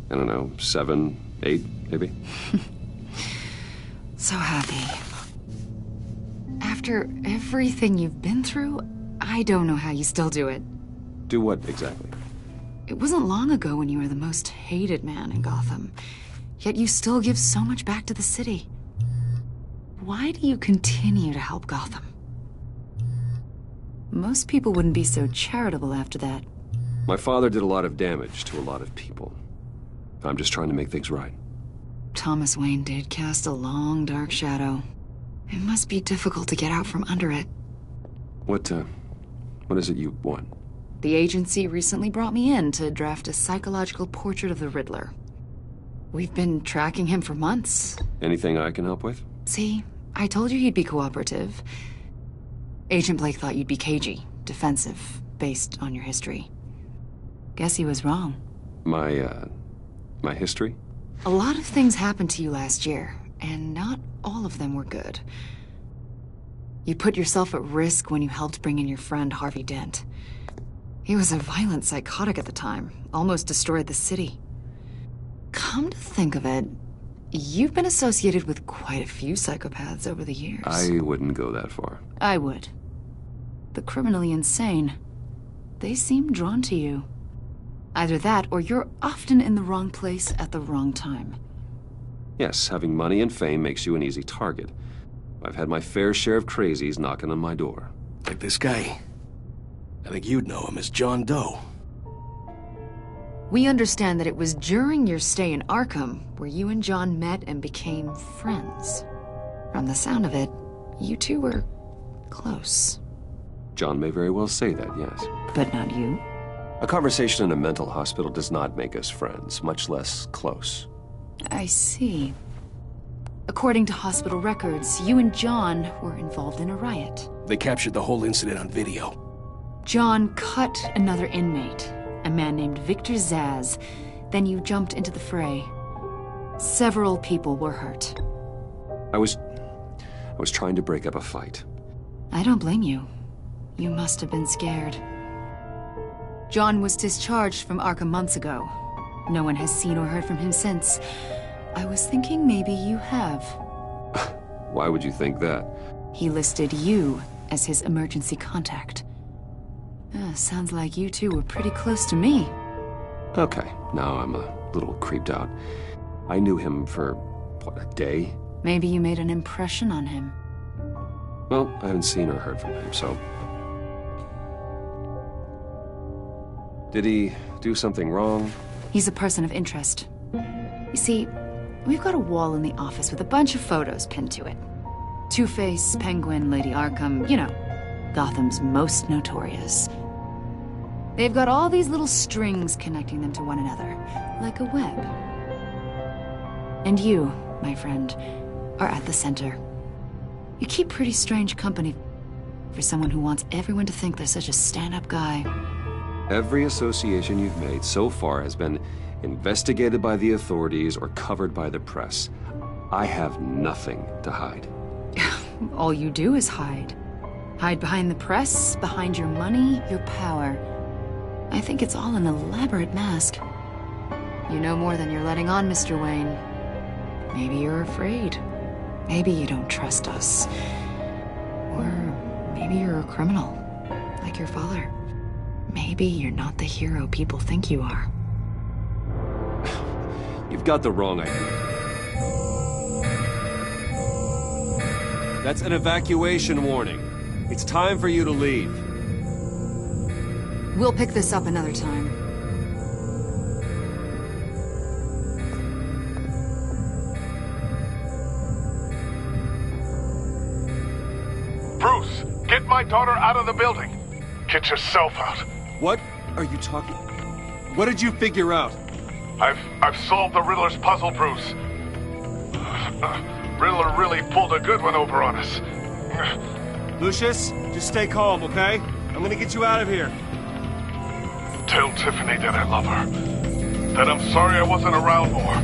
S13: I don't know, 7, 8, maybe?
S12: So happy. After everything you've been through, I don't know how you still do it.
S13: Do what, exactly?
S12: It wasn't long ago when you were the most hated man in Gotham, yet you still give so much back to the city. Why do you continue to help Gotham? Most people wouldn't be so charitable after that.
S13: My father did a lot of damage to a lot of people. I'm just trying to make things right.
S12: Thomas Wayne did cast a long, dark shadow. It must be difficult to get out from under it.
S13: What is it you want?
S12: The agency recently brought me in to draft a psychological portrait of the Riddler. We've been tracking him for months.
S13: Anything I can help with?
S12: See, I told you he'd be cooperative. Agent Blake thought you'd be cagey, defensive, based on your history. Guess he was wrong.
S13: My history?
S12: A lot of things happened to you last year, and not all of them were good. You put yourself at risk when you helped bring in your friend Harvey Dent. He was a violent psychotic at the time, almost destroyed the city. Come to think of it, you've been associated with quite a few psychopaths over the years.
S13: I wouldn't go that far.
S12: I would. The criminally insane. They seem drawn to you. Either that, or you're often in the wrong place at the wrong time.
S13: Yes, having money and fame makes you an easy target. I've had my fair share of crazies knocking on my door.
S18: Like this guy. I think you'd know him as John Doe.
S12: We understand that it was during your stay in Arkham where you and John met and became friends. From the sound of it, you two were close.
S13: John may very well say that, yes.
S12: But not you.
S13: A conversation in a mental hospital does not make us friends, much less close.
S12: I see. According to hospital records, you and John were involved in a riot.
S18: They captured the whole incident on video.
S12: John cut another inmate, a man named Victor Zaz. Then you jumped into the fray. Several people were hurt.
S13: I was trying to break up a fight.
S12: I don't blame you. You must have been scared. John was discharged from Arkham months ago. No one has seen or heard from him since. I was thinking maybe you have.
S13: Why would you think that?
S12: He listed you as his emergency contact. Sounds like you two were pretty close to me.
S13: Okay, now I'm a little creeped out. I knew him for, what, a day?
S12: Maybe you made an impression on him.
S13: Well, I haven't seen or heard from him, so... Did he do something wrong?
S12: He's a person of interest. You see, we've got a wall in the office with a bunch of photos pinned to it. Two-Face, Penguin, Lady Arkham, you know, Gotham's most notorious. They've got all these little strings connecting them to one another, like a web. And you, my friend, are at the center. You keep pretty strange company for someone who wants everyone to think they're such a stand-up guy.
S13: Every association you've made so far has been investigated by the authorities or covered by the press. I have nothing to hide.
S12: All you do is hide. Hide behind the press, behind your money, your power. I think it's all an elaborate mask. You know more than you're letting on, Mr. Wayne. Maybe you're afraid. Maybe you don't trust us. Or maybe you're a criminal, like your father. Maybe you're not the hero people think you are.
S13: You've got the wrong idea. That's an evacuation warning. It's time for you to leave.
S12: We'll pick this up another time.
S16: Bruce, get my daughter out of the building. Get yourself out.
S13: What are you talking? What did you figure out?
S16: I've solved the Riddler's puzzle, Bruce. Riddler really pulled a good one over on us.
S13: Lucius, just stay calm, okay? I'm gonna get you out of here.
S16: Tell Tiffany that I love her. That I'm sorry I wasn't around more.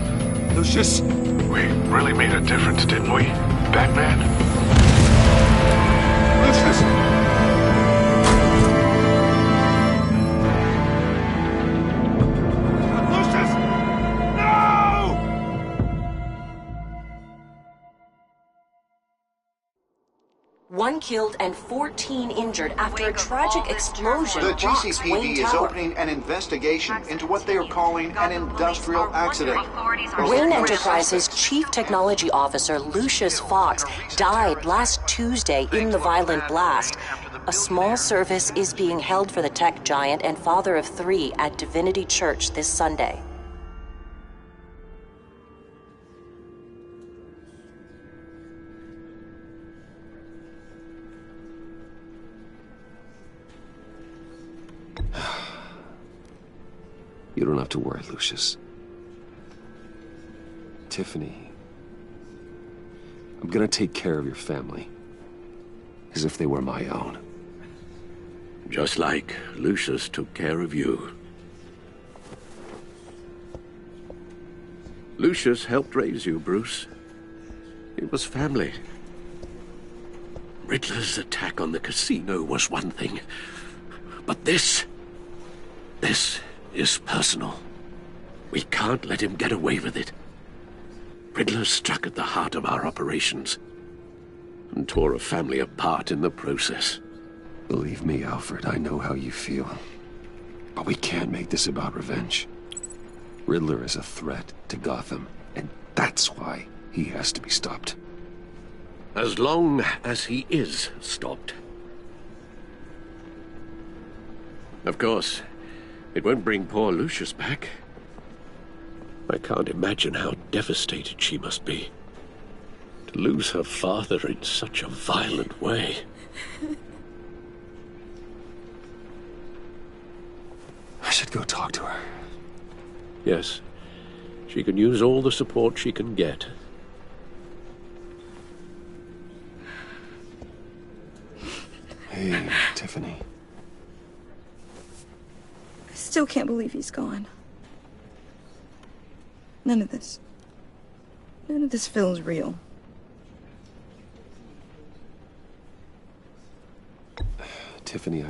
S13: Lucius!
S16: We really made a difference, didn't we, Batman? Lucius!
S5: One killed and 14 injured after a tragic explosion.
S2: The
S5: rocks
S2: GCPD
S5: Wayne
S2: is
S5: Tower.
S2: opening an investigation into what they are calling an industrial accident.
S5: Wayne Enterprises' chief technology officer, Lucius Fox, died last Tuesday in the violent blast. A small service is being held for the tech giant and father of 3 at Divinity Church this Sunday.
S13: You don't have to worry, Lucius. Tiffany, I'm gonna take care of your family. As if they were my own.
S15: Just like Lucius took care of you. Lucius helped raise you, Bruce. It was family. Riddler's attack on the casino was one thing. But this is personal. We can't let him get away with it. Riddler struck at the heart of our operations and tore a family apart in the process.
S13: Believe me, Alfred, I know how you feel. But we can't make this about revenge. Riddler is a threat to Gotham, and that's why he has to be stopped.
S15: As long as he is stopped. Of course, it won't bring poor Lucius back. I can't imagine how devastated she must be. To lose her father in such a violent way.
S13: I should go talk to her.
S15: Yes, she can use all the support she can get.
S13: Hey, Tiffany.
S19: I still can't believe he's gone. None of this feels real.
S13: Tiffany,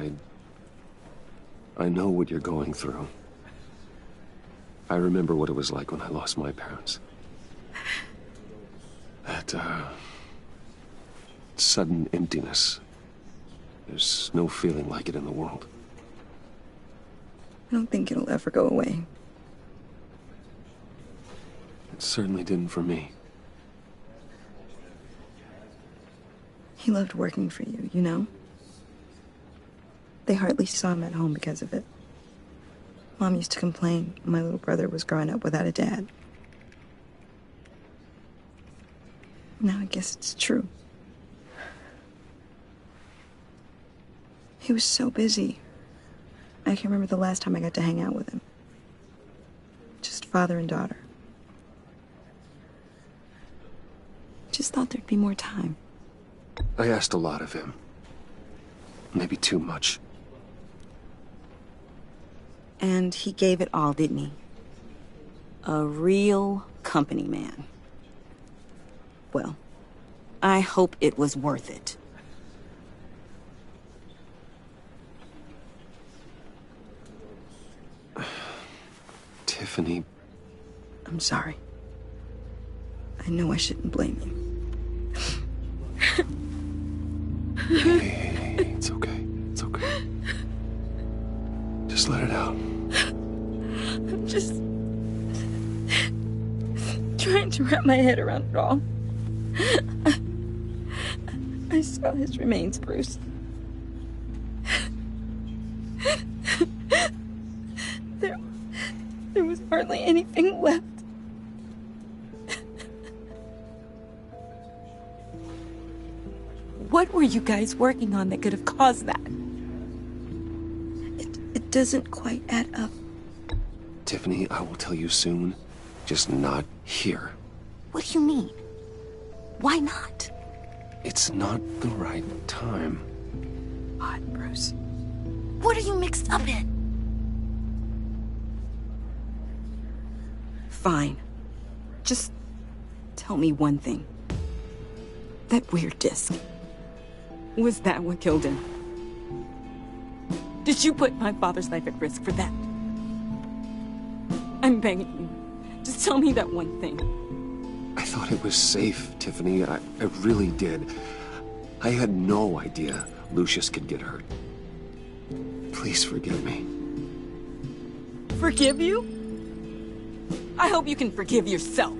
S13: I know what you're going through. I remember what it was like when I lost my parents. That, sudden emptiness. There's no feeling like it in the world.
S19: I don't think it'll ever go away.
S13: It certainly didn't for me.
S19: He loved working for you, you know? They hardly saw him at home because of it. Mom used to complain my little brother was growing up without a dad. Now I guess it's true. He was so busy. I can't remember the last time I got to hang out with him. Just father and daughter. Just thought there'd be more time.
S13: I asked a lot of him. Maybe too much.
S20: And he gave it all, didn't he? A real company man. Well, I hope it was worth it.
S13: Tiffany.
S19: I'm sorry. I know I shouldn't blame you.
S13: Hey, it's okay. It's okay. Just let it out.
S19: I'm just trying to wrap my head around it all. I saw his remains, Bruce. There was hardly anything left.
S20: What were you guys working on that could have caused that?
S19: It doesn't quite add up.
S13: Tiffany, I will tell you soon. Just not here.
S20: What do you mean? Why not?
S13: It's not the right time.
S19: Odd, Bruce.
S20: What are you mixed up in? Fine. Just tell me one thing. That weird disc. Was that what killed him? Did you put my father's life at risk for that? I'm begging you. Just tell me that one thing.
S13: I thought it was safe, Tiffany. I really did. I had no idea Lucius could get hurt. Please forgive me.
S20: Forgive you? I hope you can forgive yourself.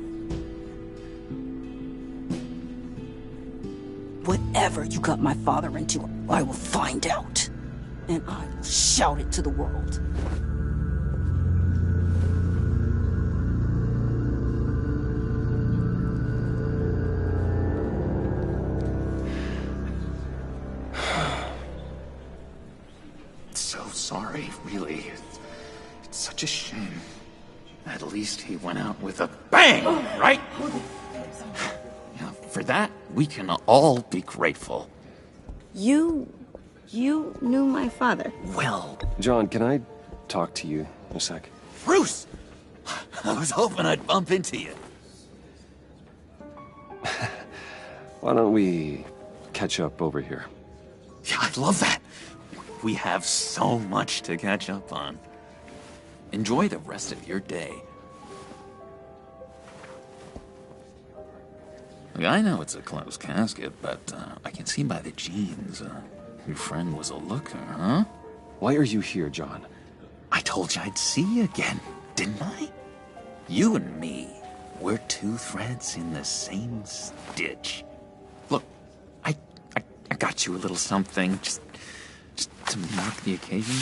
S20: Whatever you got my father into, I will find out. And I will shout it to the world.
S9: So sorry, really. It's such a shame. At least he went out with a bang, right? Yeah, for that, we can all be grateful.
S20: You knew my father.
S9: Well...
S13: John, can I talk to you a sec?
S9: Bruce! I was hoping I'd bump into you.
S13: Why don't we catch up over here?
S9: Yeah, I'd love that. We have so much to catch up on. Enjoy the rest of your day. Look, I know it's a closed casket, but I can see by the jeans, your friend was a looker, huh?
S13: Why are you here, John?
S9: I told you I'd see you again, didn't I? You and me, we're two threads in the same stitch. Look, I got you a little something, just to mark the occasion.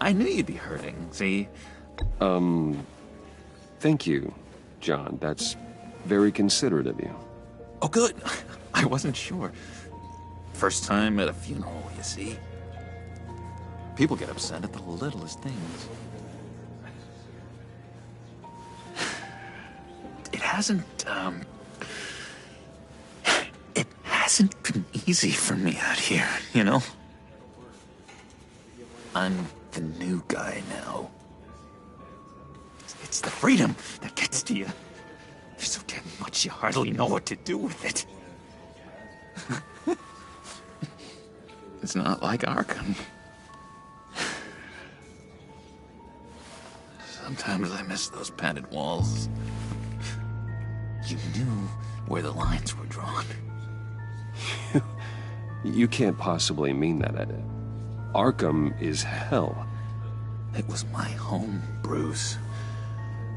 S9: I knew you'd be hurting, see?
S13: Thank you, John. That's very considerate of you.
S9: Oh, good. I wasn't sure. First time at a funeral, you see? People get upset at the littlest things. It hasn't been easy for me out here, you know? I'm the new guy now. It's the freedom that gets to you. There's so damn much you hardly know what to do with it. It's not like Arkham. Sometimes I miss those padded walls. You knew where the lines were drawn.
S13: You can't possibly mean that. Arkham is hell.
S9: It was my home, Bruce.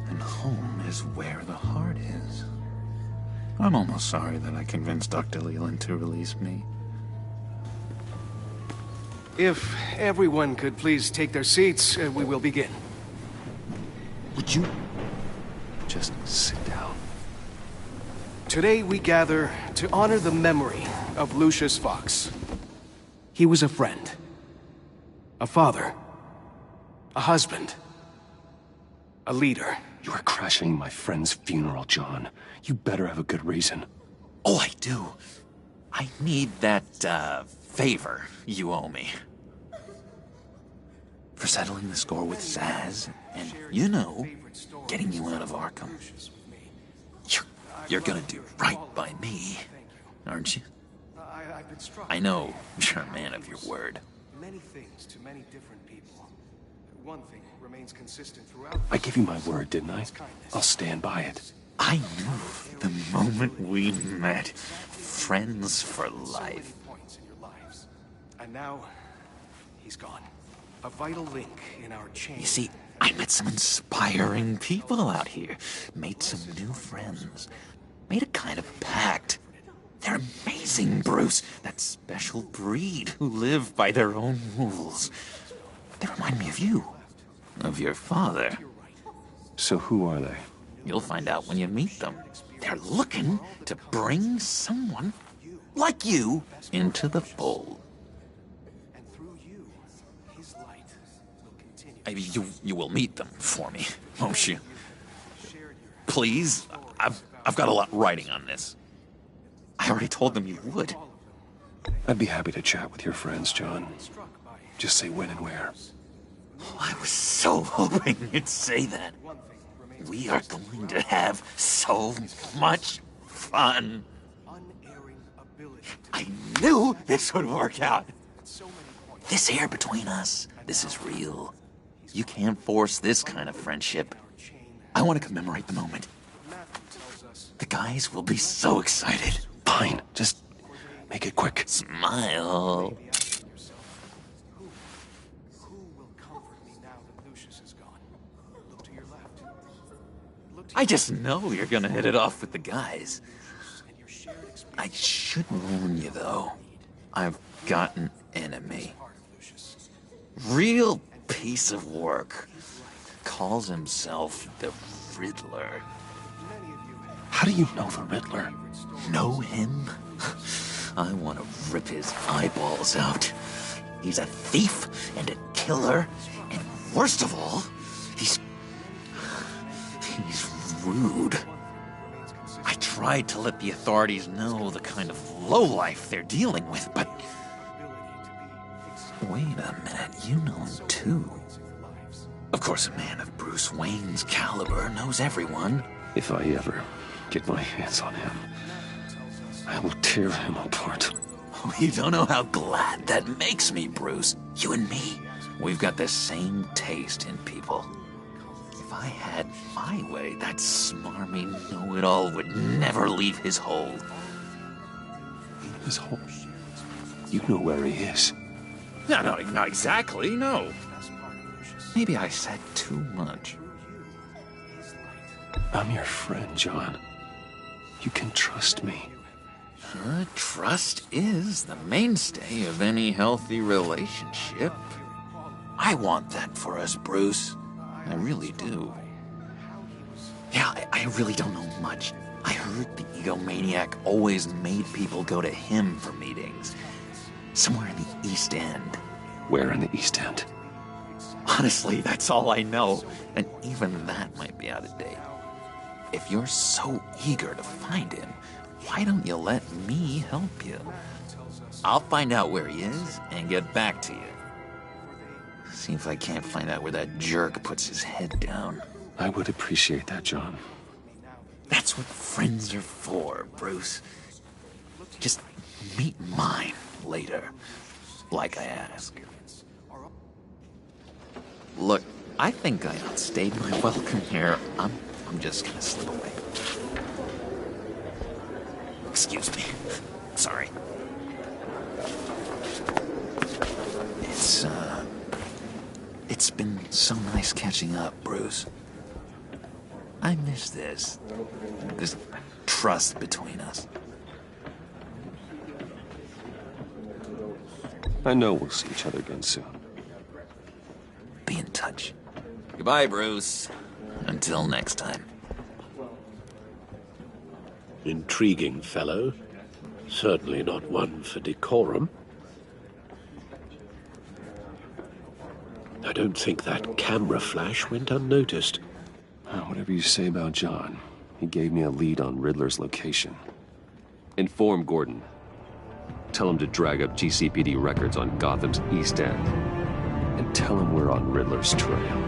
S9: And home is where the heart is. I'm almost sorry that I convinced Dr. Leland to release me.
S21: If everyone could please take their seats, we will begin.
S9: Would you just sit down?
S21: Today we gather to honor the memory of Lucius Fox. He was a friend, a father, a husband, a leader.
S13: You are crashing my friend's funeral, John. You better have a good reason.
S9: Oh, I do. I need that, favor you owe me. For settling the score with Zaz, and, you know, getting you out of Arkham. You're gonna do right by me, aren't you? I know you're a man of your word.
S21: Many things to many different people. One thing remains consistent throughout.
S13: I gave you my word, didn't I? I'll stand by it.
S9: I knew the moment we met. Friends for life.
S21: And now, he's gone. A vital link in our chain.
S9: You see, I met some inspiring people out here. Made some new friends. Made a kind of pact. They're amazing, Bruce. That special breed who live by their own rules. They remind me of you. Of your father.
S13: So who are they?
S9: You'll find out when you meet them. They're looking to bring someone like you into the fold. You will meet them for me, won't you? Please, I've got a lot riding on this. I already told them you would.
S13: I'd be happy to chat with your friends, John. Just say when and where.
S9: Oh, I was so hoping you'd say that. We are going to have so much fun. I knew this would work out. This air between us, this is real. You can't force this kind of friendship. I want to commemorate the moment. The guys will be so excited.
S13: Fine, just make it quick.
S9: Smile. I just know you're gonna hit it off with the guys. I should warn you, though. I've got an enemy. Real piece of work. Calls himself the Riddler.
S13: How do you know the Riddler?
S9: Know him? I want to rip his eyeballs out. He's a thief and a killer, and worst of all, he's rude. I tried to let the authorities know the kind of lowlife they're dealing with, but... Wait a minute, you know him too. Of course, a man of Bruce Wayne's caliber knows everyone.
S13: If I ever get my hands on him, I will tear him apart.
S9: Oh, you don't know how glad that makes me, Bruce. You and me, we've got the same taste in people. If I had my way, that smarmy know-it-all would never leave his hole.
S13: His hole? You know where he is.
S9: No, not exactly, no. Maybe I said too much.
S13: I'm your friend, John. You can trust me.
S9: Trust is the mainstay of any healthy relationship. I want that for us, Bruce. I really do. Yeah, I really don't know much. I heard the egomaniac always made people go to him for meetings. Somewhere in the East End.
S13: Where in the East End?
S9: Honestly, that's all I know. And even that might be out of date. If you're so eager to find him, why don't you let me help you? I'll find out where he is and get back to you. See if I can't find out where that jerk puts his head down.
S13: I would appreciate that, John.
S9: That's what friends are for, Bruce. Just meet mine later. like I ask. Look, I think I outstayed my welcome here. I'm just gonna slip away. Excuse me. Sorry. It's been so nice catching up, Bruce. I miss this trust between us.
S13: I know we'll see each other again soon.
S9: Be in touch. Goodbye, Bruce. Until next time.
S4: Intriguing fellow. Certainly not one for decorum. I don't think that camera flash went unnoticed.
S13: Whatever you say about John, he gave me a lead on Riddler's location. Inform Gordon. Tell him to drag up GCPD records on Gotham's East End. And tell him we're on Riddler's trail.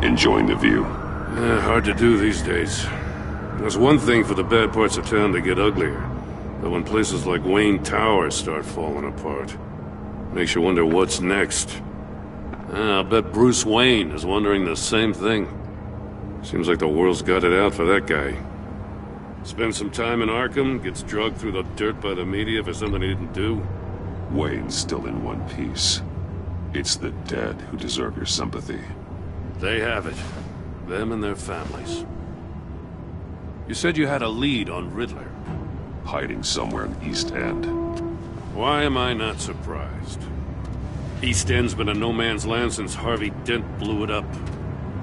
S8: Enjoying the view?
S10: Hard to do these days. There's one thing for the bad parts of town to get uglier, but when places like Wayne Tower start falling apart, makes you wonder what's next. I'll bet Bruce Wayne is wondering the same thing. Seems like the world's got it out for that guy. Spends some time in Arkham, gets drugged through the dirt by the media for something he didn't do.
S8: Wayne's still in one piece. It's the dead who deserve your sympathy.
S10: They have it. Them and their families. You said you had a lead on Riddler.
S8: Hiding somewhere in East End.
S10: Why am I not surprised? East End's been a no-man's land since Harvey Dent blew it up.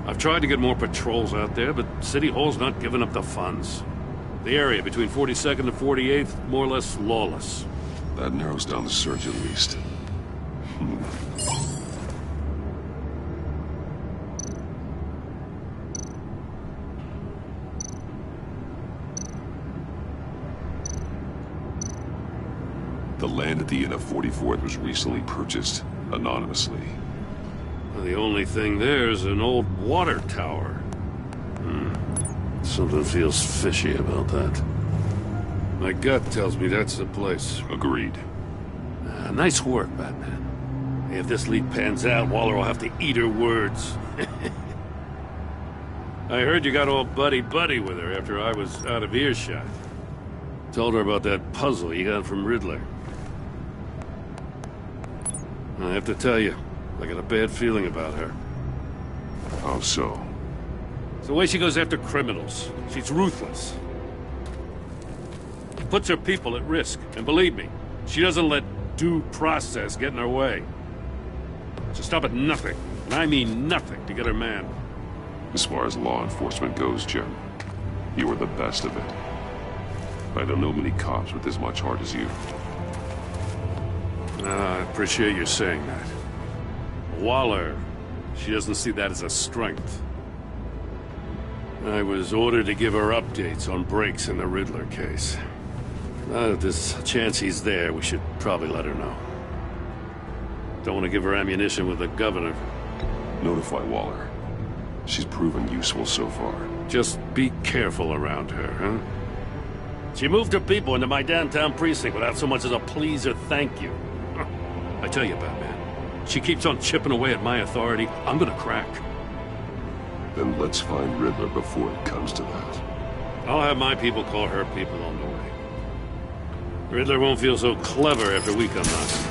S10: I've tried to get more patrols out there, but City Hall's not giving up the funds. The area between 42nd and 48th, more or less lawless.
S8: That narrows down the search at least. The land at the end of 44th was recently purchased, anonymously.
S10: The only thing there is an old water tower. Something feels fishy about that. My gut tells me that's the place.
S8: Agreed.
S10: Nice work, Batman. If this lead pans out, Waller will have to eat her words. I heard you got all buddy-buddy with her after I was out of earshot. Told her about that puzzle you got from Riddler. I have to tell you, I got a bad feeling about her.
S8: How so?
S10: It's the way she goes after criminals. She's ruthless. Puts her people at risk. And believe me, she doesn't let due process get in her way. She'll stop at nothing, and I mean nothing, to get her man.
S8: As far as law enforcement goes, Jim, you are the best of it. I don't know many cops with as much heart as you.
S10: I appreciate you saying that. Waller, she doesn't see that as a strength. I was ordered to give her updates on breaks in the Riddler case. Now that there's a chance he's there, we should probably let her know. Don't want to give her ammunition with the governor.
S8: Notify Waller. She's proven useful so far.
S10: Just be careful around her, huh? She moved her people into my downtown precinct without so much as a please or thank you. I tell you, Batman, she keeps on chipping away at my authority. I'm gonna crack.
S8: Then let's find Riddler before it comes to that.
S10: I'll have my people call her people on the way. Riddler won't feel so clever after we come knocking.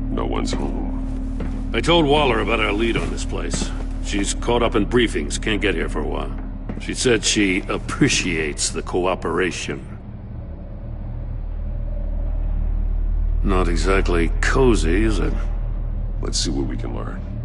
S8: No one's home.
S10: I told Waller about our lead on this place. She's caught up in briefings, can't get here for a while. She said she appreciates the cooperation. Not exactly cozy, is it?
S8: Let's see what we can learn.